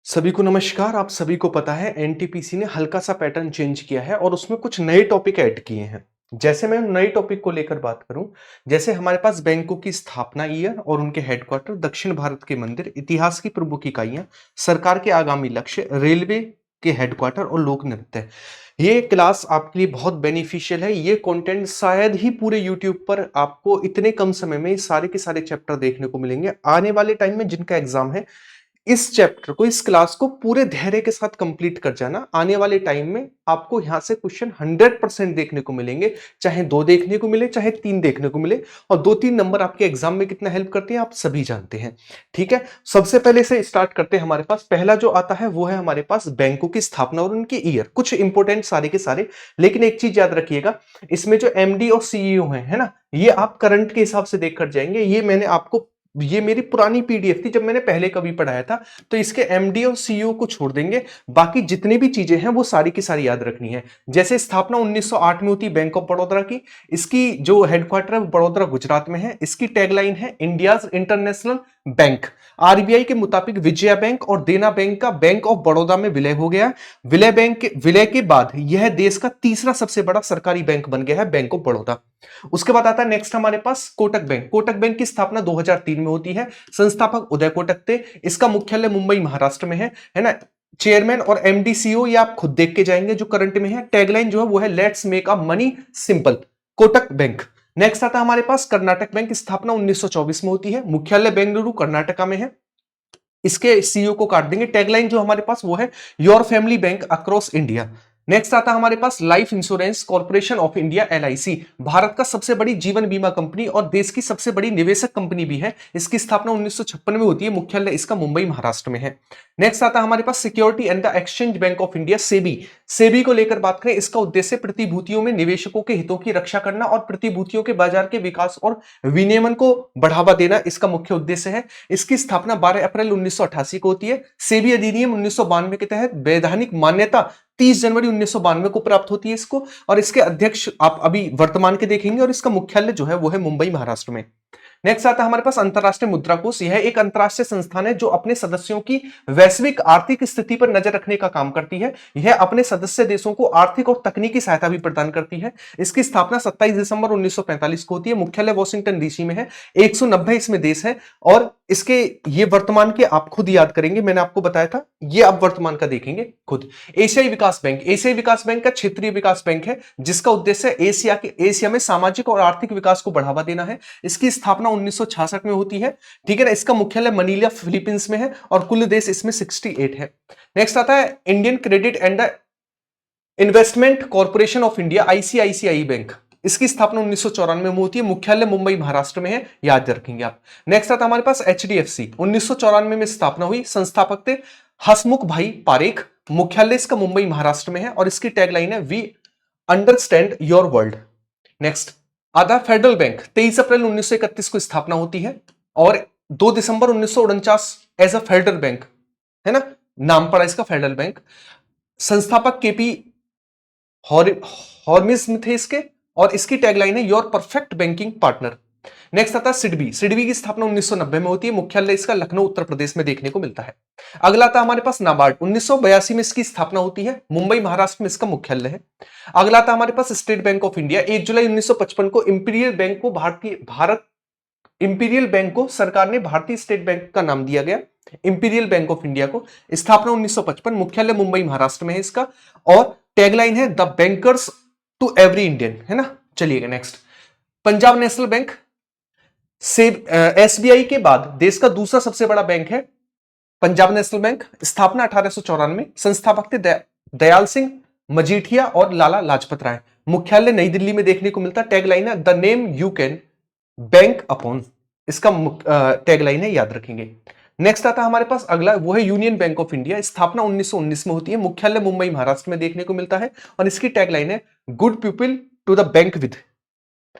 सभी को नमस्कार। आप सभी को पता है एनटीपीसी ने हल्का सा पैटर्न चेंज किया है और उसमें कुछ नए टॉपिक ऐड किए हैं। जैसे मैं नए टॉपिक को लेकर बात करूं, जैसे हमारे पास बैंकों की स्थापना ईयर और उनके हेडक्वार्टर, दक्षिण भारत के मंदिर, इतिहास की प्रमुख इकाइयां, सरकार के आगामी लक्ष्य, रेलवे के हेडक्वार्टर और लोक नृत्य। ये क्लास आपके लिए बहुत बेनिफिशियल है। ये कंटेंट शायद ही पूरे यूट्यूब पर आपको इतने कम समय में सारे के सारे चैप्टर देखने को मिलेंगे। आने वाले टाइम में जिनका एग्जाम है, इस चैप्टर को, इस क्लास को पूरे धैर्य के साथ कंप्लीट कर जाना। आने वाले टाइम में आपको यहां से क्वेश्चन 100% देखने को मिलेंगे, चाहे 2 देखने को मिले, चाहे 3 देखने को मिले। और 2-3 नंबर आपके एग्जाम में कितना हेल्प करते हैं आप सभी जानते हैं। ठीक है, सबसे पहले से स्टार्ट करते हैं। हमारे पास पहला जो आता है वो है हमारे पास बैंकों की स्थापना और उनके ईयर। कुछ इंपॉर्टेंट सारे के सारे, लेकिन एक चीज याद रखिएगा, इसमें जो एमडी और सीईओ है ना, ये आप करंट के हिसाब से देख कर जाएंगे। ये मेरी पुरानी पीडीएफ थी जब मैंने पहले कभी पढ़ाया था, तो इसके एमडी और सीईओ को छोड़ देंगे। बाकी जितनी भी चीजें हैं वो सारी की सारी याद रखनी है। जैसे स्थापना 1908 में होती है बैंक ऑफ बड़ौदा की। इसकी जो हेडक्वार्टर है वो बड़ौदा गुजरात में है। इसकी टैगलाइन है इंडियाज इंटरनेशनल बैंक। आरबीआई के मुताबिक विजया बैंक और देना बैंक का बैंक ऑफ बड़ौदा में विलय हो गया। विलय के बाद यह देश का तीसरा सबसे बड़ा सरकारी बैंक बन गया है, बैंक ऑफ बड़ौदा। उसके बाद आता है नेक्स्ट हमारे पास कोटक बैंक। कोटक बैंक की स्थापना 2003 में होती है। संस्थापक उदय कोटक थे। इसका मुख्यालय मुंबई महाराष्ट्र में है ना। चेयरमैन और एमडी सीईओ ये आप खुद देख के जाएंगे जो करंट में है। टैगलाइन जो है वो है let's make a money simple, Kotak bank. Next आता है हमारे पास कर्नाटक बैंक। स्थापना 1924 में होती है। मुख्यालय बेंगलुरु कर्नाटका में है। इसके सीईओ को काट देंगे। टैगलाइन जो हमारे पास वो है your family bank across India. Next आता है हमारे पास Life Insurance Corporation of India, LIC. भारत का सबसे बड़ी जीवन बीमा कंपनी और देश की सबसे बड़ी निवेशक कंपनी भी है। इसकी स्थापना 1956 में होती है। मुख्यालय इसका मुंबई महाराष्ट्र में है। नेक्स्ट आता है हमारे पास Security and the Exchange Bank of India, SEBI. SEBI को लेकर बात करें, इसका उद्देश्य प्रतिभूतियों में निवेशकों के हितों की रक्षा करना और प्रतिभूतियों के बाजार के विकास और विनियमन को बढ़ावा देना इसका मुख्य उद्देश्य है। इसकी स्थापना 12 अप्रैल 1988 को होती है। सेबी अधिनियम 1992 के तहत वैधानिक मान्यता 30 जनवरी 1992 को प्राप्त होती है इसको। और इसके अध्यक्ष आप अभी वर्तमान के देखेंगे और इसका मुख्यालय जो है वो है मुंबई महाराष्ट्र में। नेक्स्ट आता है हमारे पास अंतरराष्ट्रीय मुद्रा कोष। यह एक अंतरराष्ट्रीय संस्थान है जो अपने सदस्यों की वैश्विक आर्थिक स्थिति पर नजर रखने का काम करती है। यह अपने सदस्य देशों को आर्थिक और तकनीकी सहायता भी प्रदान करती है। इसकी स्थापना 27 दिसंबर 1945 को होती है। मुख्यालय वॉशिंगटन डीसी में है। 190 इसमें देश है। और इसके ये वर्तमान के आप खुद याद करेंगे, मैंने आपको बताया था, ये आप वर्तमान का देखेंगे खुद। एशियाई विकास बैंक। एशियाई विकास बैंक का क्षेत्रीय विकास बैंक है जिसका उद्देश्य एशिया में सामाजिक और आर्थिक विकास को बढ़ावा देना है। इसकी स्थापना 1966 में होती है। ठीक है ना। इसका मुख्यालय मनीला फिलीपींस में है और कुल देश इसमें 68 है। नेक्स्ट आता है Indian credit and investment corporation of India, ICICI bank. इसकी स्थापना 1994 में होती है। मुख्यालय मुंबई महाराष्ट्र में है, याद रखेंगे आप। नेक्स्ट आता हमारे पास एचडीएफसी। 1994 में स्थापना हुई। संस्थापक थे हसमुख भाई पारेख। मुख्यालय इसका मुंबई महाराष्ट्र में है और इसकी टैगलाइन है we understand your world. Next आता फेडरल बैंक। 23 अप्रैल 1931 को स्थापना होती है और 2 दिसंबर 1949 एज अ फेडरल बैंक, है ना, नाम पड़ा इसका फेडरल बैंक। संस्थापक केपी हॉर्मिस थे इसके और इसकी टैगलाइन है your perfect banking partner. Next आता है सिडबी। सिडबी की स्थापना 1990 में होती है। मुख्यालय इसका लखनऊ उत्तर प्रदेश में देखने को मिलता है। अगला आता हमारे पास नाबार्ड। 1982 में इसकी स्थापना होती है। मुंबई महाराष्ट्र में इसका मुख्यालय है। अगला आता हमारे पास स्टेट बैंक ऑफ इंडिया। 1 जुलाई 1955 को इंपीरियल बैंक को सरकार ने भारतीय स्टेट बैंक का नाम दिया गया, इंपीरियल बैंक ऑफ इंडिया को। स्थापना 1955। मुख्यालय मुंबई महाराष्ट्र में है इसका और टैगलाइन है the bankers to every Indian, है ना। चलिएगा next Punjab national bank. SBI के बाद देश का दूसरा सबसे बड़ा बैंक है पंजाब नेशनल बैंक। स्थापना 1894। संस्थापक थे दयाल सिंह मजीठिया और लाला लाजपत राय। मुख्यालय नई दिल्ली में देखने को मिलता है। टैगलाइन है the name you can bank upon, इसका टैगलाइन है, याद रखेंगे। नेक्स्ट आता है हमारे पास अगला, वो है यूनियन बैंक ऑफ इंडिया। स्थापना 1919 में होती है। मुख्यालय मुंबई महाराष्ट्र में देखने को मिलता है और इसकी टैगलाइन है good people to the bank with.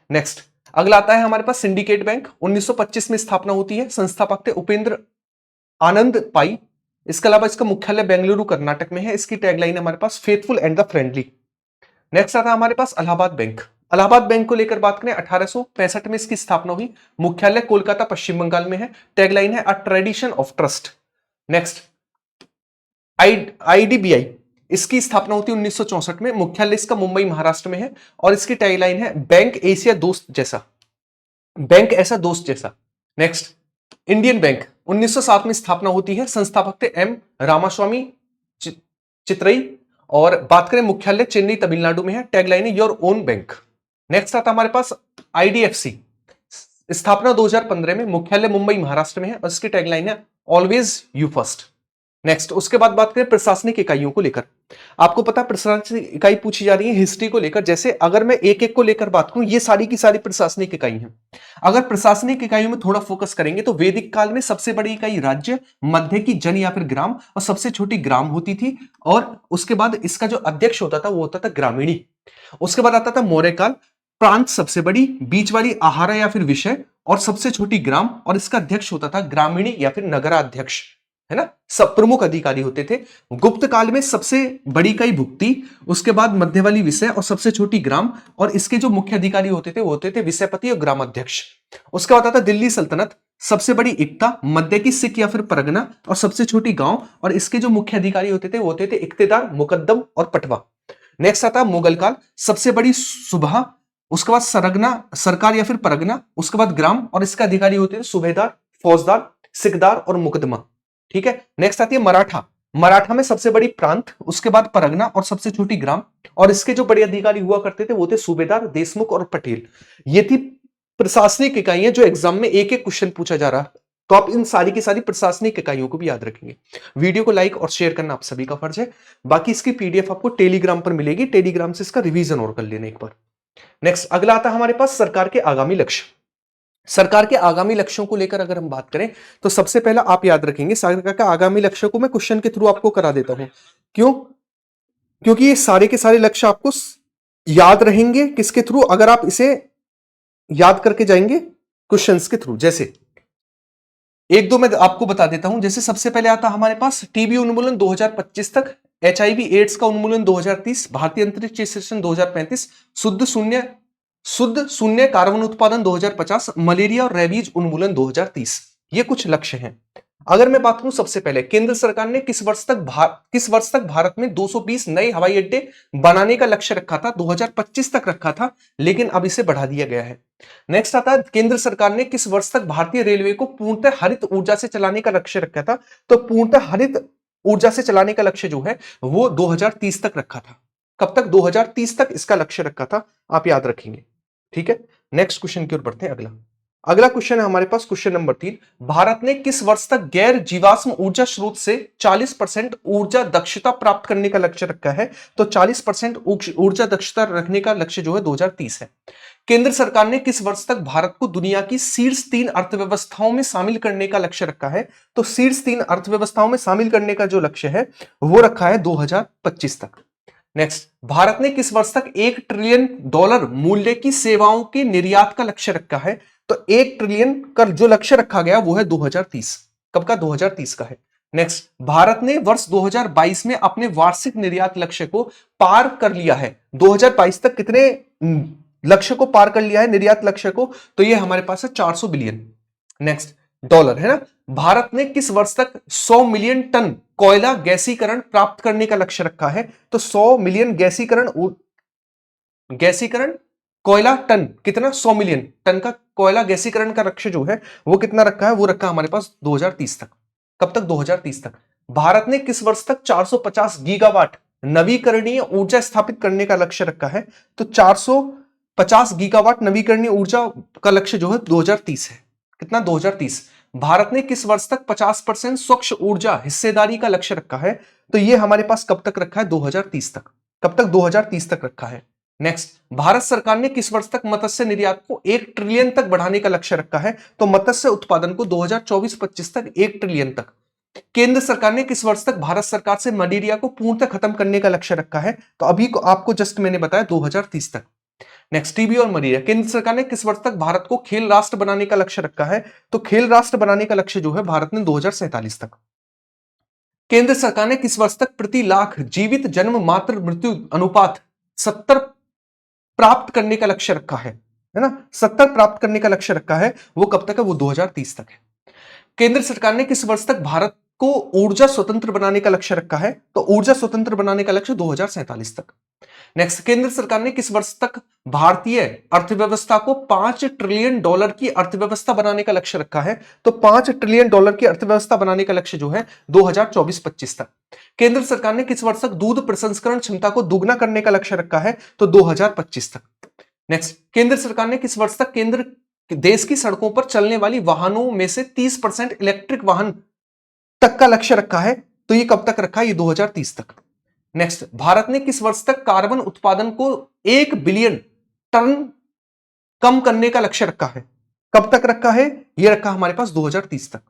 Next अगला आता है हमारे पास सिंडिकेट बैंक। 1925 में स्थापना होती है। संस्थापक थे उपेंद्र आनंद पाई। इसके अलावा इसका मुख्यालय बेंगलुरु कर्नाटक में है। इसकी टैगलाइन है हमारे पास faithful and the friendly. Next आता है हमारे पास इलाहाबाद बैंक। इलाहाबाद बैंक को लेकर बात करें, 1865 में इसकी स्थापना हुई। मुख्यालय कोलकाता पश्चिम बंगाल में है। टैगलाइन है अ tradition of trust. Next IDBI, इसकी स्थापना होती है 1964 में, मुख्यालय इसका मुंबई महाराष्ट्र में है और इसकी टैगलाइन है बैंक एशिया दोस्त जैसा, बैंक ऐसा दोस्त जैसा। नेक्स्ट, इंडियन बैंक 1907 में स्थापना होती है, संस्थापक थे एम रामास्वामी चित्रई, और बात करें मुख्यालय चेन्नई तमिलनाडु में है, टैगलाइन है योर ओन बैंक। नेक्स्ट आता हमारे पास आईडीएफसी, स्थापना 2015 में, मुख्यालय मुंबई महाराष्ट्र में है और इसकी टैगलाइन है ऑलवेज यू फर्स्ट। नेक्स्ट, उसके बाद बात करें प्रशासनिक इकाइयों को लेकर। आपको पता है प्रशासनिक इकाई पूछी जा रही है हिस्ट्री को लेकर, जैसे अगर मैं एक एक को लेकर बात करूं, ये सारी की सारी प्रशासनिक इकाई हैं। अगर प्रशासनिक इकाइयों में थोड़ा फोकस करेंगे तो वैदिक काल में सबसे बड़ी इकाई राज्य, मध्य की जन या फिर ग्राम, और सबसे छोटी ग्राम होती थी, और उसके बाद इसका जो अध्यक्ष होता था वो होता था ग्रामीणी। उसके बाद आता था मौर्य काल, प्रांत सबसे बड़ी, बीच वाली आहारा या फिर विषय, और सबसे छोटी ग्राम, और इसका अध्यक्ष होता था ग्रामीणी या फिर नगराध्यक्ष, है ना, सब प्रमुख अधिकारी होते थे। गुप्त काल में सबसे बड़ी इकाई भुक्ति, उसके बाद मध्य वाली विषय और सबसे छोटी ग्राम, और इसके जो मुख्य अधिकारी होते थे वो होते थे विषयपति और ग्रामाध्यक्ष। उसके बाद आता दिल्ली सल्तनत, सबसे बड़ी इक्ता, मध्य की सिख या फिर परगना, और सबसे छोटी गांव, और इसके जो मुख्य अधिकारी होते थे वो होते थे इख्तेदार, मुकद्दम और पटवा। नेक्स्ट आता मुगल काल, सबसे बड़ी सुबह, उसके बाद सरगना, सरकार या फिर परगना, उसके बाद ग्राम, और इसका अधिकारी होते थे सूबेदार, फौजदार, सिकदार और मुकदमा। ठीक है। नेक्स्ट आती है मराठा, मराठा में सबसे बड़ी प्रांत, उसके बाद परगना और सबसे छोटी ग्राम, और इसके जो बड़े अधिकारी हुआ करते थे वो थे सूबेदार, देशमुख और पटेल। ये थी प्रशासनिक इकाइयां जो एग्जाम में एक एक क्वेश्चन पूछा जा रहा, तो आप इन सारी की सारी प्रशासनिक इकाइयों को भी याद रखेंगे। वीडियो को लाइक और शेयर करना आप सभी का फर्ज है। बाकी इसकी पीडीएफ आपको टेलीग्राम पर मिलेगी, टेलीग्राम से इसका रिवीजन और कर लेना एक बार। नेक्स्ट, अगला आता है हमारे पास सरकार के आगामी लक्ष्य। सरकार के आगामी लक्ष्यों को लेकर अगर हम बात करें तो सबसे पहला आप याद रखेंगे सरकार के आगामी लक्ष्यों को मैं क्वेश्चन के थ्रू आपको करा देता हूं। क्यों? क्योंकि ये सारे के सारे लक्ष्य आपको याद रहेंगे किसके थ्रू, अगर आप इसे याद करके जाएंगे क्वेश्चंस के थ्रू। जैसे एक दो मैं आपको बता देता हूं। जैसे सबसे पहले आता हमारे पास टीबी उन्मूलन 2025 तक, एचआईवी एड्स का उन्मूलन 2030, भारतीय अंतरिक्ष स्टेशन 2035, शुद्ध शून्य कार्बन उत्पादन 2050, मलेरिया और रेबीज उन्मूलन 2030। ये कुछ लक्ष्य हैं। अगर मैं बात करूं सबसे पहले केंद्र सरकार ने किस वर्ष तक भारत में 220 नए हवाई अड्डे बनाने का लक्ष्य रखा था? 2025 तक रखा था, लेकिन अब इसे बढ़ा दिया गया है। नेक्स्ट आता है केंद्र सरकार ने किस वर्ष तक भारतीय रेलवे को पूर्णतः हरित ऊर्जा से चलाने का लक्ष्य रखा था? तो पूर्णतः हरित ऊर्जा से चलाने का लक्ष्य जो है वो 2030 तक रखा था। कब तक? 2030 तक इसका लक्ष्य रखा था, आप याद रखेंगे। ठीक है। नेक्स्ट क्वेश्चन की ओर बढ़ते हैं। अगला क्वेश्चन है हमारे पास क्वेश्चन नंबर 3। भारत ने किस वर्ष तक गैर जीवाश्म ऊर्जा स्रोत से 40% ऊर्जा दक्षता प्राप्त करने का लक्ष्य रखा है? तो 40% ऊर्जा दक्षता रखने का लक्ष्य जो है 2030 है। केंद्र सरकार ने किस वर्ष तक भारत को दुनिया की शीर्ष 3 अर्थव्यवस्थाओं में शामिल करने का लक्ष्य रखा है? तो शीर्ष 3 अर्थव्यवस्थाओं में शामिल करने का जो लक्ष्य है वो रखा है 2025 तक। नेक्स्ट, भारत ने किस वर्ष तक $1 ट्रिलियन मूल्य की सेवाओं के निर्यात का लक्ष्य रखा है? तो 1 ट्रिलियन का जो लक्ष्य रखा गया वो है 2030। कब का? 2030 का है। नेक्स्ट, भारत ने वर्ष 2022 में अपने वार्षिक निर्यात लक्ष्य को पार कर लिया है। 2022 तक कितने लक्ष्य को पार कर लिया है निर्यात लक्ष्य को? तो ये हमारे पास है 400 बिलियन। नेक्स्ट, डॉलर है ना। भारत ने किस वर्ष तक 100 मिलियन टन कोयला गैसीकरण प्राप्त करने का लक्ष्य रखा है? तो 100 मिलियन गैसीकरण कोयला टन, कितना? 100 मिलियन टन का कोयला गैसीकरण का लक्ष्य जो है वो कितना रखा है? वो रखा हमारे पास 2030 तक। कब तक? 2030 तक। भारत ने किस वर्ष तक 450 गीगावाट नवीकरणीय ऊर्जा स्थापित करने का लक्ष्य रखा है? तो 450 गीगावाट नवीकरणीय ऊर्जा का लक्ष्य जो है 2030 है। कितना? 2030। भारत ने किस वर्ष तक 50% स्वच्छ ऊर्जा हिस्सेदारी का लक्ष्य रखा है? तो ये हमारे पास कब तक रखा है? 2030 तक। कब तक? 2030 तक रखा है। नेक्स्ट, भारत सरकार ने किस वर्ष तक मत्स्य निर्यात को 1 ट्रिलियन तक बढ़ाने का लक्ष्य रखा है? तो मत्स्य उत्पादन को 2024-25 तक 1 ट्रिलियन तक। केंद्र सरकार ने किस वर्ष तक भारत सरकार से मलेरिया को पूर्णतः खत्म करने का लक्ष्य रखा है? तो अभी को आपको जस्ट मैंने बताया 2030 तक। नेक्स्ट, टीबी और मलेरिया, केंद्र सरकार ने किस वर्ष तक भारत को खेल राष्ट्र बनाने का लक्ष्य रखा है? तो खेल राष्ट्र बनाने का लक्ष्य जो है भारत ने 2047 तक। केंद्र सरकार ने किस वर्ष तक प्रति लाख जीवित जन्म मात्र मृत्यु अनुपात 70 प्राप्त करने का लक्ष्य रखा है ना? 70 प्राप्त करने का लक्ष्य रखा है। वो कब तक है? वो 2030 तक है। केंद्र सरकार ने किस वर्ष तक भारत को ऊर्जा स्वतंत्र बनाने का लक्ष्य रखा है, तो ऊर्जा स्वतंत्र बनाने का लक्ष्य 2047 तक। नेक्स्ट, केंद्र सरकार ने किस वर्ष तक भारतीय अर्थव्यवस्था को $5 ट्रिलियन की अर्थव्यवस्था बनाने का लक्ष्य रखा है? तो $5 ट्रिलियन की अर्थव्यवस्था बनाने का लक्ष्य जो है 2024-25 तक। केंद्र सरकार ने किस वर्ष तक दूध प्रसंस्करण क्षमता को दोगुना करने का लक्ष्य रखा है? तो 2025 तक। नेक्स्ट, केंद्र सरकार ने किस वर्ष तक केंद्र देश की सड़कों पर चलने वाली वाहनों में से 30% इलेक्ट्रिक वाहन तक का लक्ष्य रखा है? तो ये कब तक रखा है? ये 2030 तक। नेक्स्ट, भारत ने किस वर्ष तक कार्बन उत्पादन को 1 बिलियन टन कम करने का लक्ष्य रखा है? कब तक रखा है? यह रखा हमारे पास 2030 तक।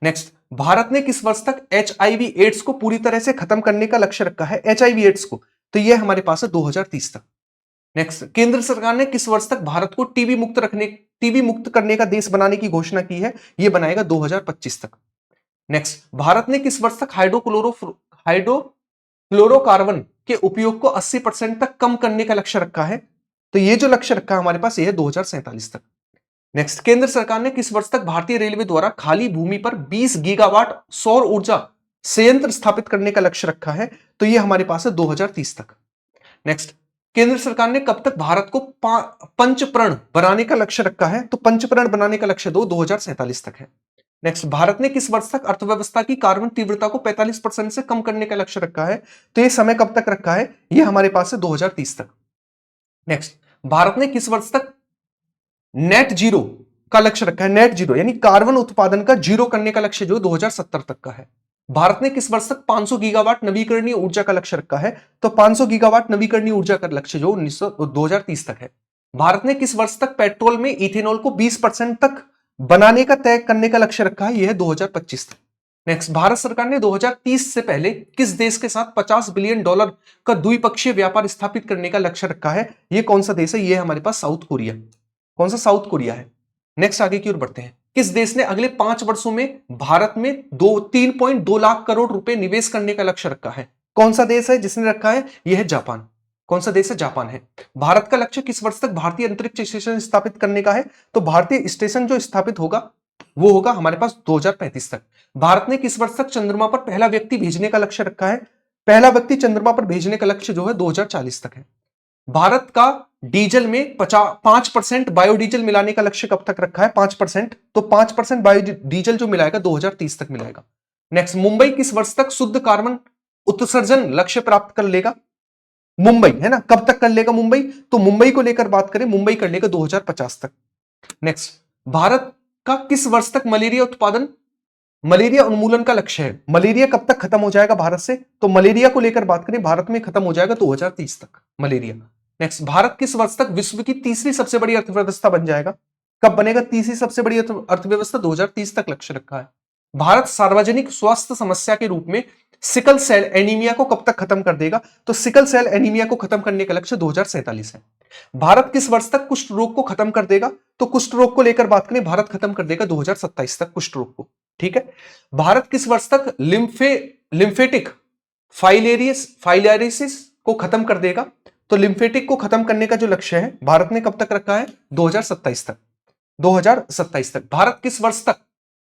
नेक्स्ट, भारत ने किस वर्ष तक HIV एड्स को पूरी तरह से खत्म करने का लक्ष्य रखा है? HIV एड्स को, तो यह हमारे पास है 2030 तक। नेक्स्ट, केंद्र सरकार ने किस वर्ष तक भारत को टीबी मुक्त करने का देश बनाने की घोषणा की है? यह बनाएगा 2025 तक। नेक्स्ट, भारत ने किस वर्ष तक हाइड्रोक्लोरोकार्बन के उपयोग को 80% तक कम करने का लक्ष्य रखा है? तो ये जो लक्ष्य रखा है हमारे पास ये है 2047 तक। नेक्स्ट, केंद्र सरकार ने किस वर्ष तक भारतीय रेलवे द्वारा खाली भूमि पर 20 गीगावाट सौर ऊर्जा संयंत्र स्थापित करने का लक्ष्य रखा है? तो ये हमारे पास है 2030 तक। नेक्स्ट, केंद्र सरकार ने कब तक भारत को पंचप्रण बनाने का लक्ष्य रखा है? तो पंचप्रण बनाने का लक्ष्य 2047 तक है। नेक्स्ट, भारत ने किस वर्ष तक अर्थव्यवस्था की कार्बन तीव्रता को 45% से कम करने का लक्ष्य रखा है? तो यह समय कब तक रखा है? यह हमारे पास है 2030 तक। नेक्स्ट, भारत ने किस वर्ष तक नेट जीरो का लक्ष्य रखा है? नेट जीरो यानी कार्बन उत्पादन का जीरो करने का लक्ष्य जो 2070 तक का है। भारत ने किस वर्ष तक 500 गीगावाट नवीकरणीय ऊर्जा का लक्ष्य रखा है? तो 500 गीगावाट नवीकरणीय ऊर्जा का लक्ष्य जो 2030 तक है। भारत ने किस वर्ष तक पेट्रोल में इथेनॉल को 20% तक बनाने का तय करने का लक्ष्य रखा है? यह है 2025 तक। नेक्स्ट, भारत सरकार ने 2030 से पहले किस देश के साथ $50 बिलियन का द्विपक्षीय व्यापार स्थापित करने का लक्ष्य रखा है? यह कौन सा देश है? यह हमारे पास साउथ कोरिया। कौन सा? साउथ कोरिया है। नेक्स्ट, आगे की ओर बढ़ते हैं। किस देश ने अगले 5 वर्षों में भारत में 3.2 लाख करोड़ रुपए निवेश करने का लक्ष्य रखा है? कौन सा देश है जिसने रखा है? यह है जापान। कौन सा देश है? जापान है। भारत का लक्ष्य किस वर्ष तक भारतीय अंतरिक्ष स्टेशन स्थापित करने का है? तो भारतीय स्टेशन जो स्थापित होगा वो होगा हमारे पास 2035 तक। भारत ने किस वर्ष तक चंद्रमा पर पहला व्यक्ति भेजने का लक्ष्य रखा है? पहला व्यक्ति चंद्रमा पर भेजने का लक्ष्य जो है 2040 तक है। भारत का डीजल में 5% बायोडीजल मिलाने का लक्ष्य कब तक रखा है? 5%। तो 5% बायोडीजल जो मिलाएगा 2030 तक मिलाएगा। नेक्स्ट, मुंबई किस वर्ष तक शुद्ध कार्बन उत्सर्जन लक्ष्य प्राप्त कर लेगा? मुंबई है ना, कब तक कर लेगा मुंबई? तो मुंबई को लेकर बात करें, मुंबई कर लेगा 2050 तक। नेक्स्ट, भारत का किस वर्ष तक मलेरिया उन्मूलन का लक्ष्य है? मलेरिया कब तक खत्म हो जाएगा भारत से? तो मलेरिया को लेकर बात करें, भारत में खत्म हो जाएगा 2030 तक मलेरिया। नेक्स्ट, भारत किस वर्ष तक विश्व की तीसरी सबसे बड़ी अर्थव्यवस्था बन जाएगा? कब बनेगा तीसरी सबसे बड़ी अर्थव्यवस्था? 2030 तक लक्ष्य रखा है। भारत सार्वजनिक स्वास्थ्य समस्या के रूप में सिकल सेल एनीमिया को कब तक खत्म कर देगा? तो सिकल सेल एनीमिया को खत्म करने का लक्ष्य 2047 है। भारत किस वर्ष तक कुष्ठ रोग को खत्म कर देगा? तो कुष्ठ रोग को लेकर बात करें, भारत खत्म कर देगा 2027 तक कुष्ठ रोग को। ठीक है। भारत किस वर्ष तक लिम्फेटिक फाइलेरिसिस को खत्म कर देगा? तो लिम्फेटिक को खत्म करने का जो लक्ष्य है भारत ने कब तक रखा है? 2027 तक। 2027 तक। भारत किस वर्ष तक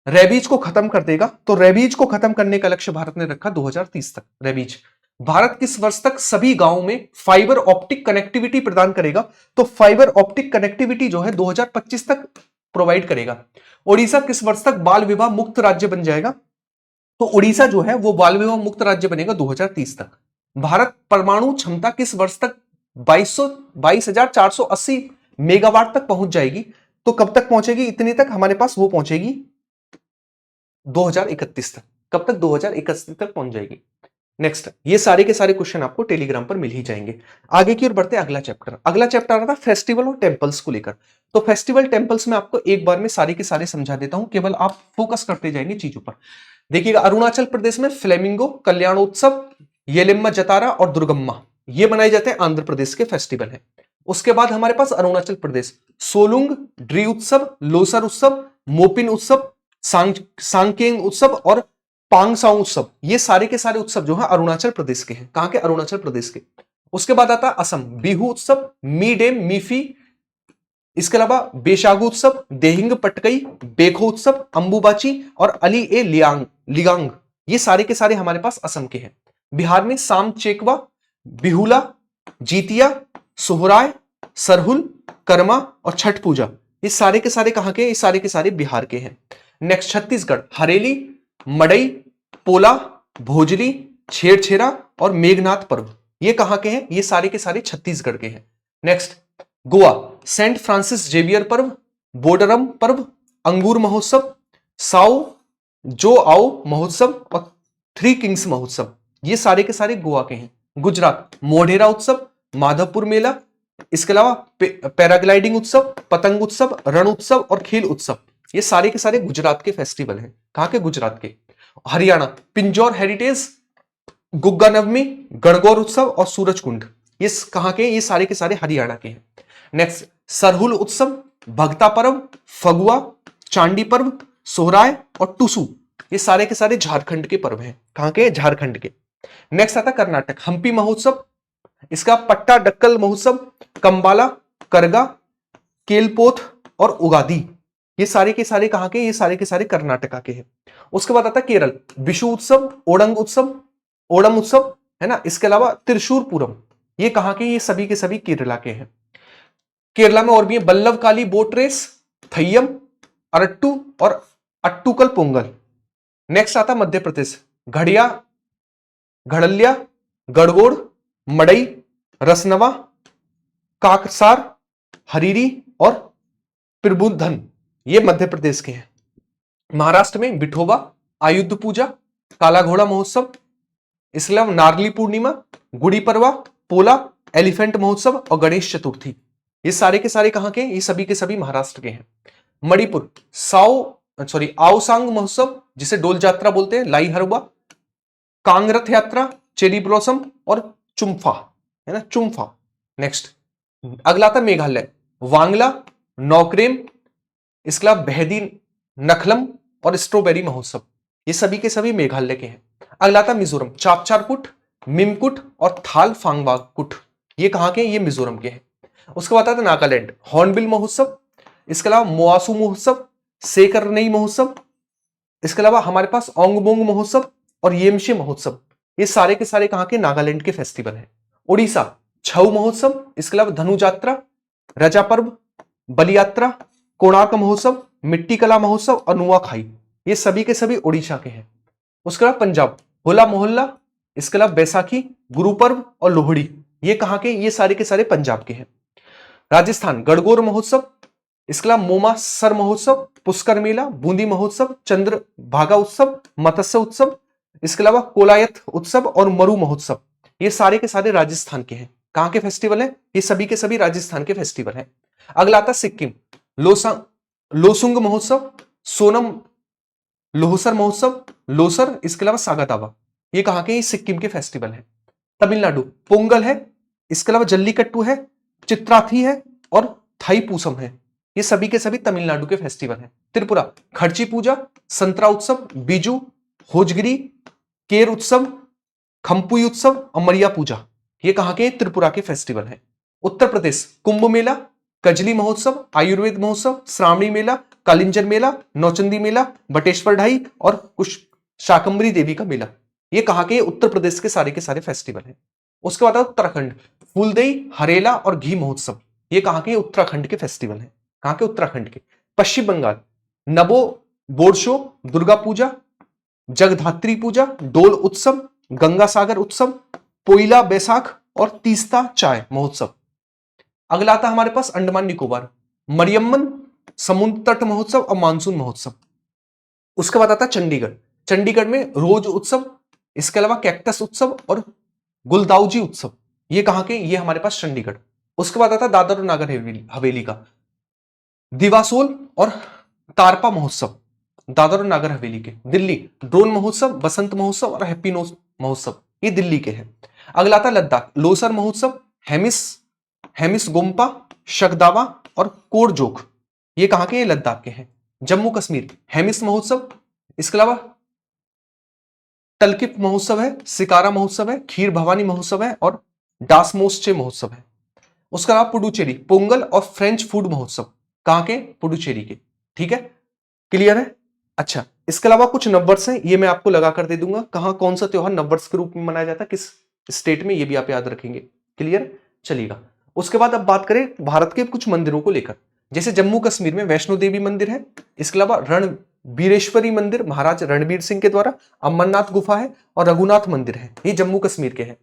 रेबीज को खत्म कर देगा? तो रेबीज को खत्म करने का लक्ष्य भारत ने रखा 2030 तक रेबीज। भारत किस वर्ष तक सभी गांवों में फाइबर ऑप्टिक कनेक्टिविटी प्रदान करेगा? तो फाइबर ऑप्टिक कनेक्टिविटी जो है 2025 तक प्रोवाइड करेगा। ओडिशा किस वर्ष तक बाल विवाह मुक्त राज्य बन जाएगा? तो ओडिशा जो है वो बाल विवाह मुक्त राज्य बनेगा 2030 तक। भारत परमाणु क्षमता किस वर्ष तक 22,480 मेगावाट तक पहुंच जाएगी? तो कब तक पहुंचेगी? इतनी तक हमारे पास वो पहुंचेगी 2031 तक। कब तक? 2031 तक पहुंच जाएगी। नेक्स्ट, ये सारे के सारे क्वेश्चन आपको टेलीग्राम पर मिल ही जाएंगे। आगे की ओर बढ़ते हैं। अगला चैप्टर आ रहा था फेस्टिवल और टेम्पल्स को लेकर। तो फेस्टिवल टेम्पल्स में आपको एक बार में सारे के सारे समझा देता हूं, केवल आप फोकस करते जाएंगे चीजों पर। देखिएगा, अरुणाचल प्रदेश में फ्लेमिंगो, कल्याणोत्सव, येलेम्मा जतारा और दुर्गम्मा ये बनाए जाते हैं, आंध्र प्रदेश के फेस्टिवल है। उसके बाद हमारे पास अरुणाचल प्रदेश सोलुंग ड्री उत्सव, लोसर उत्सव, मोपिन उत्सव, सांकेंग उत्सव और पांगसांग उत्सव, ये सारे के सारे उत्सव जो है अरुणाचल प्रदेश के हैं। कहां के? अरुणाचल प्रदेश के। उसके बाद आता है असम, बिहू उत्सव, मी डेम मीफी, इसके अलावा बेशागु उत्सव, देहिंग पटकई, बेखो उत्सव, अंबुबाची और अली ए लिगांग ये सारे के सारे हमारे पास असम के हैं। बिहार में साम चेकवा, बिहुला, जीतिया, सोहराय, सरहुल, कर्मा और छठ पूजा, ये सारे के सारे कहां के? ये सारे के सारे बिहार के हैं। नेक्स्ट छत्तीसगढ़, हरेली, मड़ई, पोला, भोजली, छेरछेरा और मेघनाथ पर्व, ये कहां के हैं? ये सारे के सारे छत्तीसगढ़ के हैं। Next Goa, saint Francis Xavier पर्व, बोडरम पर्व, अंगूर महोत्सव, साओ जो आओ महोत्सव और थ्री किंग्स महोत्सव, ये सारे के सारे गोवा के हैं। गुजरात, मोढेरा उत्सव, माधवपुर मेला, इसके अलावा पैराग्लाइडिंग उत्सव, पतंग उत्सव, रण उत्सव और खेल उत्सव, ये सारे के सारे गुजरात के फेस्टिवल हैं। कहां के? गुजरात के। हरियाणा, पिंजौर हेरिटेज, गुग्गा नवमी, गणगौर उत्सव और सूरज कुंड, ये कहां के? ये सारे के सारे हरियाणा के हैं। नेक्स्ट सरहुल उत्सव, भगता पर्व, फगुआ, चांडी पर्व, सोहराय और टुसु, ये सारे के सारे झारखंड के पर्व हैं। कहां के? झारखंड के। नेक्स्ट आता कर्नाटक, हम्पी महोत्सव, इसका पट्टा डक्कल महोत्सव, कंबाला, करगा, केलपोथ और उगादी, ये सारे के सारे कहां के? ये सारे के सारे कर्नाटका के हैं। उसके बाद आता केरल, विशु उत्सव, ओणम उत्सव, ओणम उत्सव है ना, इसके अलावा त्रिशूर पूरम, ये कहां के? ये सभी के सभी केरला के हैं। केरला में और भी है, बल्लभ काली बोट रेस, थय्यम, अरट्टू और अट्टूकल पोंगल। नेक्स्ट आता मध्य प्रदेश, घड़िया, घड़लिया, गड़गोड़, मड़ई, रसनवा, काकसार, हरीरी और प्रबुद्धन, ये मध्य प्रदेश के हैं। महाराष्ट्र में विठोबा, आयुध पूजा, काला घोड़ा महोत्सव, इसके अलावा नारली पूर्णिमा, गुड़ी पड़वा, पोला, एलिफेंट महोत्सव और गणेश चतुर्थी, ये सारे के सारे कहां के? ये सभी के सभी महाराष्ट्र के हैं। मणिपुर, आओसांग महोत्सव, जिसे डोल यात्रा बोलते हैं, लाई हरबा, कांगरथ यात्रा, चेरी ब्लॉसम और चुम्फा, है ना, चुम्फा। नेक्स्ट अगला था मेघालय, वांगला, नौक्रेम, इसके अलावा बहदी नखलम और स्ट्रॉबेरी महोत्सव, ये सभी के सभी मेघालय के हैं। अगला था मिजोरम, चापचारकुट, मिमकुट और थाल फांगबाकुट, ये कहां के? ये मिजोरम के हैं। उसके बाद आता नागालैंड, हॉर्नबिल महोत्सव, इसके अलावा मोआसू महोत्सव, सेकरनई महोत्सव, इसके अलावा हमारे पास ओंगबोंग महोत्सव और येमशे महोत्सव, ये सारे के सारे कहां के? नागालैंड के फेस्टिवल हैं। उड़ीसा, छऊ महोत्सव, इसके अलावा धनु यात्रा, रजा पर्व, बलि यात्रा, कोणार्क महोत्सव, मिट्टी कला महोत्सव और नुआखाई, ये सभी के सभी उड़ीसा के हैं। उसके बाद पंजाब, होला मोहल्ला, इसके अलावा बैसाखी, गुरु पर्व और लोहड़ी, ये कहां के? ये सारे के सारे पंजाब के हैं। राजस्थान, गणगौर महोत्सव, इसके अलावा मोमा सर महोत्सव, पुष्कर मेला, बूंदी महोत्सव, चंद्र भागा उत्सव, मत्स्य उत्सव, इसके अलावा कोलायत उत्सव और मरु महोत्सव, ये सारे के सारे राजस्थान के हैं। कहां के फेस्टिवल है? ये सभी के सभी राजस्थान के फेस्टिवल हैं। अगला आता सिक्किम, लोसुंग महोत्सव, सोनम लोहसर महोत्सव, लोसर, इसके अलावा सागादावा, ये कहां के? ये सिक्किम के फेस्टिवल है। तमिलनाडु, पोंगल है, इसके अलावा जल्लीकट्टू है, चित्राथी है और थाईपूसम है, ये सभी के सभी तमिलनाडु के फेस्टिवल हैं। त्रिपुरा, खर्ची पूजा, संतरा उत्सव, बीजू, होजगिरी, केर उत्सव, खम्पुई उत्सव और मरिया पूजा, ये कहां के? त्रिपुरा के फेस्टिवल हैं। उत्तर प्रदेश, कुंभ मेला, कजली महोत्सव, आयुर्वेद महोत्सव, श्रावणी मेला, कालिंजर मेला, नौचंदी मेला, बटेश्वर ढाई और कुछ शाकंभरी देवी का मेला, ये कहां के? उत्तर प्रदेश के सारे फेस्टिवल हैं। उसके बाद उत्तराखंड, फूलदेई, हरेला और घी महोत्सव, ये कहां के? उत्तराखंड के फेस्टिवल हैं। कहां के? उत्तराखंड के। पश्चिम बंगाल, नबो बोर्शो, दुर्गा पूजा, जगधात्री पूजा, डोल उत्सव, गंगा सागर उत्सव, पोइला बैसाख और तीस्ता चाय महोत्सव। अगला आता हमारे पास अंडमान निकोबार, मरियम्मन, समुद्र तट महोत्सव और मानसून महोत्सव। उसके बाद आता चंडीगढ़, चंडीगढ़ में रोज उत्सव, इसके अलावा कैक्टस उत्सव और गुलदाउजी उत्सव, ये कहां के? ये हमारे पास चंडीगढ़। उसके बाद आता दादर और नागर हवेली का दिवासोल और तारपा महोत्सव, दादर और नागर हवेली के। दिल्ली, ड्रोन महोत्सव, बसंत महोत्सव और हैप्पी नोज महोत्सव, ये दिल्ली के हैं। अगला आता लद्दाख, लोसर महोत्सव, हेमिस गोम्पा, शकदावा और कोरजोक, ये कहां के? ये लद्दाख के हैं। जम्मू कश्मीर, हेमिस महोत्सव, इसके अलावा तलकिप महोत्सव है, सिकारा महोत्सव है, खीर भवानी महोत्सव है और डासमोस्चे महोत्सव है। उसके अलावा पुडुचेरी, पोंगल और फ्रेंच फूड महोत्सव, कहां के? पुडुचेरी के। ठीक है, क्लियर है? अच्छा, इसके अलावा कुछ नववर्ष हैं, ये मैं आपको लगा कर दे दूंगा, कहां कौन सा त्योहार नववर्ष के रूप में मनाया जाता है, किस स्टेट में, ये भी आप याद रखेंगे। क्लियर, चलिएगा। उसके बाद अब बात करें भारत के कुछ मंदिरों को लेकर, जैसे जम्मू कश्मीर में वैष्णो देवी मंदिर है, इसके अलावा रणबीरेश्वरी मंदिर महाराज रणबीर सिंह के द्वारा, अमरनाथ गुफा है और रघुनाथ मंदिर है, ये जम्मू कश्मीर के हैं।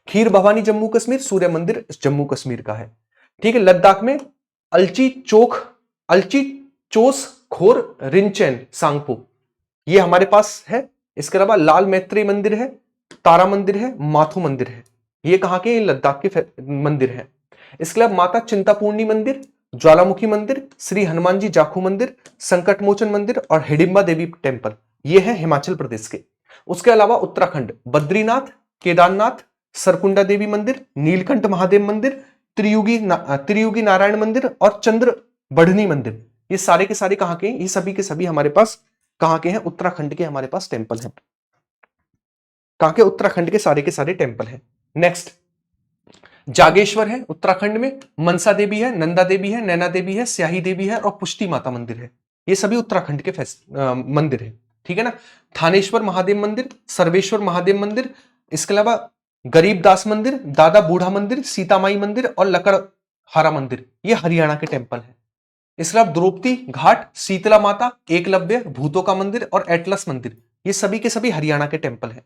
खीर भवानी जम्मू कश्मीर, सूर्य मंदिर जम्मू कश्मीर का है। ठीक है, लद्दाख में अलची चोस खोर रिंचेन सांगपो, ये हमारे पास है। इसके अलावा लाल मैत्री मंदिर है, तारा मंदिर है, माथु मंदिर है, ये कहां के, लद्दाख के मंदिर है। इसके अलावा माता चिंतापूर्णी मंदिर, ज्वालामुखी मंदिर, श्री हनुमान जी जाखू मंदिर, संकट मोचन मंदिर और हिडिंबा देवी टेम्पल, ये है हिमाचल प्रदेश के। उसके अलावा उत्तराखंड बद्रीनाथ, केदारनाथ, सरकुंडा देवी मंदिर, नीलकंठ महादेव मंदिर, त्रियुगी नारायण मंदिर और चंद्र बढ़नी मंदिर, ये सारे के सारे कहां के हैं, ये सभी के सभी हमारे पास कहां के हैं, उत्तराखंड के हमारे पास टेम्पल हैं। कहां के, उत्तराखंड के सारे टेम्पल हैं। नेक्स्ट जागेश्वर है उत्तराखंड में, मनसा देवी है, नंदा देवी है, नैना देवी है, स्याही देवी है और पुष्टि माता मंदिर है, ये सभी उत्तराखंड के मंदिर है। ठीक है ना। थानेश्वर महादेव मंदिर, सर्वेश्वर महादेव मंदिर, इसके अलावा गरीबदास मंदिर, दादा बूढ़ा मंदिर, सीतामाई मंदिर और लकड़हारा मंदिर, ये हरियाणा के टेम्पल है। इसके अलावा द्रौपदी घाट, शीतला माता, एकलव्य, भूतों का मंदिर और एटलस मंदिर, ये सभी के सभी हरियाणा के टेम्पल हैं।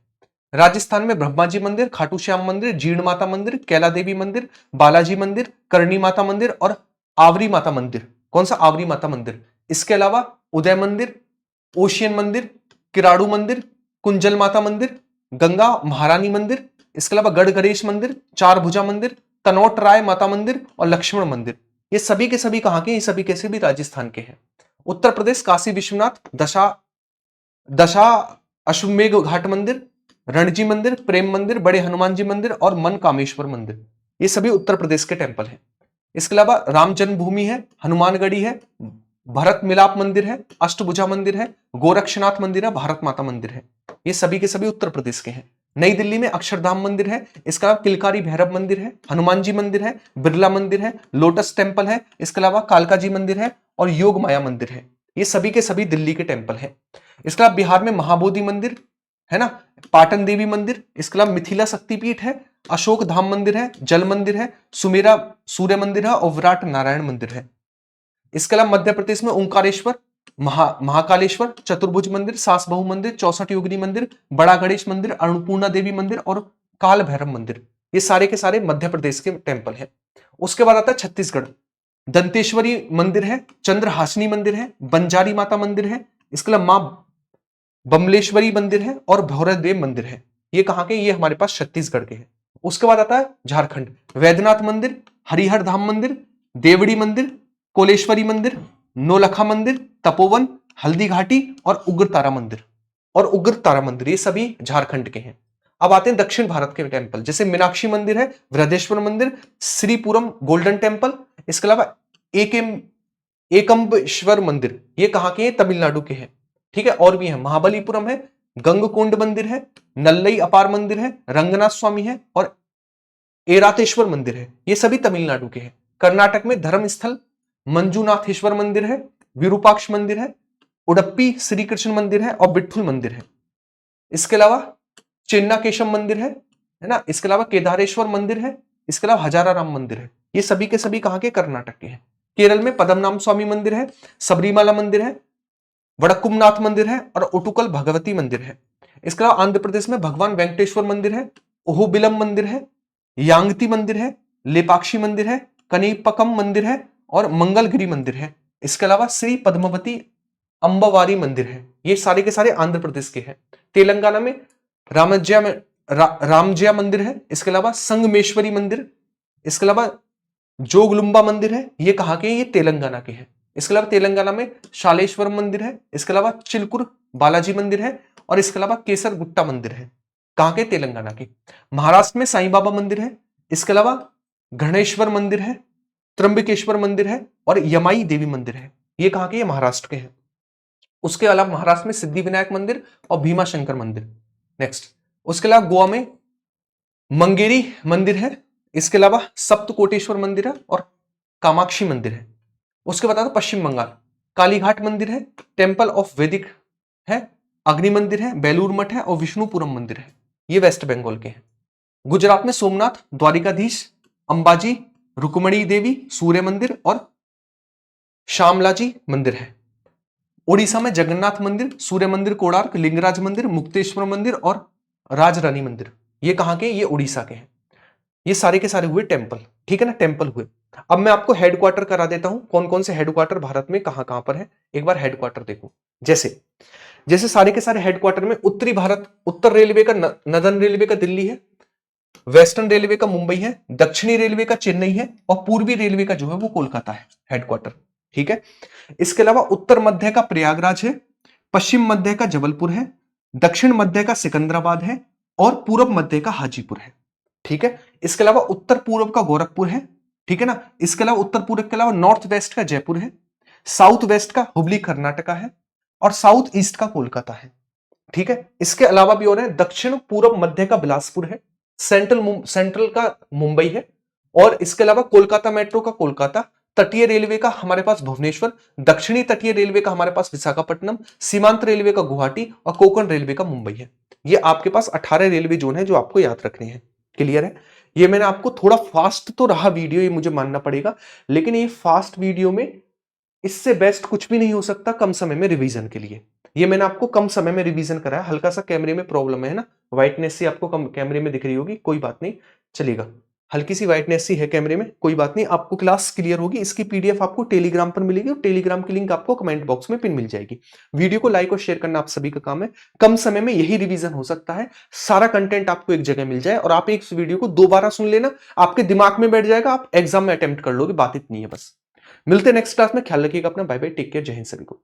राजस्थान में ब्रह्मा जी मंदिर, खाटू श्याम मंदिर, जीर्ण माता मंदिर, कैला देवी मंदिर, बालाजी मंदिर, करणी माता मंदिर और आवरी माता मंदिर। कौन सा, आवरी माता मंदिर। इसके अलावा उदय मंदिर, ओशियन मंदिर, किराड़ू मंदिर, कुंजल माता मंदिर, गंगा महारानी मंदिर, इसके अलावा गढ़ गणेश मंदिर, चार भुजा मंदिर, तनोट राय माता मंदिर और लक्ष्मण मंदिर, ये सभी के सभी कहां के, ये सभी के सभी राजस्थान के हैं। उत्तर प्रदेश काशी विश्वनाथ, दशा अश्वमेघ घाट मंदिर, रणजी मंदिर, प्रेम मंदिर, बड़े हनुमान जी मंदिर और मन कामेश्वर मंदिर, ये सभी उत्तर प्रदेश के टेम्पल हैं। इसके अलावा राम जन्मभूमि है, हनुमानगढ़ी है, भरत मिलाप मंदिर है, अष्टभुजा मंदिर है, गोरक्षनाथ मंदिर है, भारत माता मंदिर है, ये सभी के सभी उत्तर प्रदेश के हैं। नई दिल्ली में अक्षरधाम मंदिर है, इसके अलावा किलकारी भैरव मंदिर है, हनुमान जी मंदिर है, बिरला मंदिर है, लोटस टेम्पल है, इसके अलावा कालका जी मंदिर है और योग माया मंदिर है, ये सभी के सभी दिल्ली के टेम्पल है। इसके अलावा बिहार में महाबोधि मंदिर है ना, पाटन देवी मंदिर, इसके अलावा मिथिला शक्तिपीठ है, अशोक धाम मंदिर है, जल मंदिर है, सुमेरा सूर्य मंदिर है और विराट नारायण मंदिर है। इसके अलावा मध्य प्रदेश में ओंकारेश्वर, महाकालेश्वर, चतुर्भुज मंदिर, सास बहु मंदिर, 64 योगिनी मंदिर, बड़ा गणेश मंदिर, अन्नपूर्णा देवी मंदिर और काल भैरव मंदिर, ये सारे के सारे मध्य प्रदेश के टेम्पल हैं। उसके बाद आता है छत्तीसगढ़, दंतेश्वरी मंदिर है, चंद्रहासिनी मंदिर है, बंजारी माता मंदिर है, इसके अलावा मां बमलेश्वरी मंदिर है और भौरदेव मंदिर है, ये कहां के, ये हमारे पास छत्तीसगढ़ के हैं। उसके बाद आता है झारखंड, वैद्यनाथ मंदिर, हरिहर धाम मंदिर, देवड़ी मंदिर, कोलेश्वरी मंदिर, नौलखा मंदिर, तपोवन, हल्दी घाटी और उग्रतारा मंदिर ये सभी झारखंड के हैं। अब आते हैं दक्षिण भारत के टेम्पल, जैसे मीनाक्षी मंदिर है, वृद्धेश्वर मंदिर, श्रीपुरम गोल्डन टेम्पल, इसके अलावा एकम्बेश्वर मंदिर, ये कहां के हैं, तमिलनाडु के हैं। ठीक है, और भी है, महाबलीपुरम है, गंगकोंड मंदिर है, नल्लई अपार मंदिर है, रंगनाथ स्वामी है और एरातेश्वर मंदिर है, ये सभी तमिलनाडु के हैं। कर्नाटक में धर्मस्थल मंजुनाथेश्वर मंदिर है, विरूपाक्ष मंदिर है, उडप्पी श्री कृष्ण मंदिर है और बिट्ठुल मंदिर है। इसके अलावा चेन्नाकेशम मंदिर है ना, इसके अलावा केदारेश्वर मंदिर है, इसके अलावा हजारा राम मंदिर है, ये सभी के सभी कहां के, कर्नाटक के हैं। केरल में पद्मनाभ स्वामी मंदिर है, सबरीमाला मंदिर है, वड़कुमनाथ मंदिर है और उटुकल भगवती मंदिर है। इसके अलावा आंध्र प्रदेश में भगवान वेंकटेश्वर मंदिर है, ओहुबिलम मंदिर है, यांगती मंदिर है, लेपाक्षी मंदिर है, कनीपकम मंदिर है और मंगलगिरी मंदिर है। इसके अलावा श्री पद्मावती अंबावारी मंदिर है, ये सारे के सारे आंध्र प्रदेश के हैं। तेलंगाना में रामजया मंदिर है, इसके अलावा संगमेश्वरी मंदिर, इसके अलावा जोगलुम्बा मंदिर है, ये कहां के, ये तेलंगाना के हैं। इसके अलावा तेलंगाना में शालेश्वर मंदिर है, इसके अलावा चिलकुर बालाजी मंदिर है और इसके अलावा केसर गुट्टा मंदिर है, कहां के, तेलंगाना के। महाराष्ट्र में साईं बाबा मंदिर है, इसके अलावा गणेश्वर मंदिर है, त्र्यंबकेश्वर मंदिर है और यमाई देवी मंदिर है, ये कहां के, ये महाराष्ट्र के हैं। उसके अलावा महाराष्ट्र में सिद्धि विनायक मंदिर और भीमा शंकर मंदिर। नेक्स्ट, उसके अलावा गोवा में मंगेरी मंदिर है, इसके अलावा सप्तकोटेश्वर मंदिर है और कामाक्षी मंदिर है। उसके बाद आता पश्चिम बंगाल, कालीघाट मंदिर है, टेम्पल ऑफ वैदिक है, अग्नि मंदिर है, बेलूर मठ है और विष्णुपुरम मंदिर है। ये वेस्ट बंगाल के हैं। गुजरात में सोमनाथ, द्वारिकाधीश, अंबाजी, रुक्मणी देवी, सूर्य मंदिर और श्यामलाजी मंदिर है। उड़ीसा में जगन्नाथ मंदिर, सूर्य मंदिर कोणार्क, लिंगराज मंदिर, मुक्तेश्वर मंदिर और राजरानी मंदिर। ये कहां के? ये उड़ीसा के हैं। ये सारे के सारे हुए टेम्पल, ठीक है ना, टेम्पल हुए। अब मैं आपको हेडक्वार्टर करा देता हूं, कौन कौन से हेडक्वार्टर भारत में कहां कहां पर है। एक बार हेडक्वार्टर देखो। जैसे जैसे सारे के सारे हेडक्वार्टर में उत्तरी भारत, उत्तर रेलवे का नदर्न रेलवे का दिल्ली है, वेस्टर्न रेलवे का मुंबई है, दक्षिणी रेलवे का चेन्नई है और पूर्वी रेलवे का जो है वो कोलकाता है हेडक्वार्टर, ठीक है। इसके अलावा उत्तर मध्य का प्रयागराज है, पश्चिम मध्य का जबलपुर है, दक्षिण मध्य का सिकंदराबाद है और पूर्व मध्य का हाजीपुर है, ठीक है। इसके अलावा उत्तर पूर्व का गोरखपुर है, ठीक है ना। इसके अलावा उत्तर पूर्व के अलावा नॉर्थ वेस्ट का जयपुर है, साउथ वेस्ट का हुबली कर्नाटका है और साउथ ईस्ट का कोलकाता है, ठीक है। इसके अलावा भी और है, दक्षिण पूर्व मध्य का बिलासपुर है, सेंट्रल का मुंबई है और इसके अलावा कोलकाता मेट्रो का कोलकाता, तटीय रेलवे का हमारे पास भुवनेश्वर, दक्षिणी तटीय रेलवे का हमारे पास विशाखापट्टनम, सीमांत रेलवे का गुवाहाटी और कोंकण रेलवे का मुंबई है। ये आपके पास 18 रेलवे जोन है जो आपको याद रखने हैं। क्लियर है? ये मैंने आपको थोड़ा फास्ट तो रहा वीडियो, ये मुझे मानना पड़ेगा, लेकिन ये फास्ट वीडियो में इससे बेस्ट कुछ भी नहीं हो सकता कम समय में रिवीजन के लिए। ये मैंने आपको कम समय में रिवीजन कराया। हल्का सा कैमरे में प्रॉब्लम है ना, व्हाइटनेस सी आपको कम कैमरे में दिख रही होगी, कोई बात नहीं, चलेगा। हल्की सी व्हाइटनेस सी है कैमरे में, कोई बात नहीं, आपको क्लास क्लियर होगी। इसकी पीडीएफ आपको टेलीग्राम पर मिलेगी और टेलीग्राम की लिंक आपको कमेंट बॉक्स में पिन मिल जाएगी। वीडियो को लाइक और शेयर करना आप सभी का काम है। कम समय में यही रिवीजन हो सकता है, सारा कंटेंट आपको एक जगह मिल जाए और आप एक वीडियो को दोबारा सुन लेना, आपके दिमाग में बैठ जाएगा, आप एग्जाम में अटेम्प्ट कर लोगे, बात इतनी है बस। मिलते हैं नेक्स्ट क्लास में, ख्याल रखिएगा अपना, बाय बाय, टेक केयर, जय हिंद सभी को।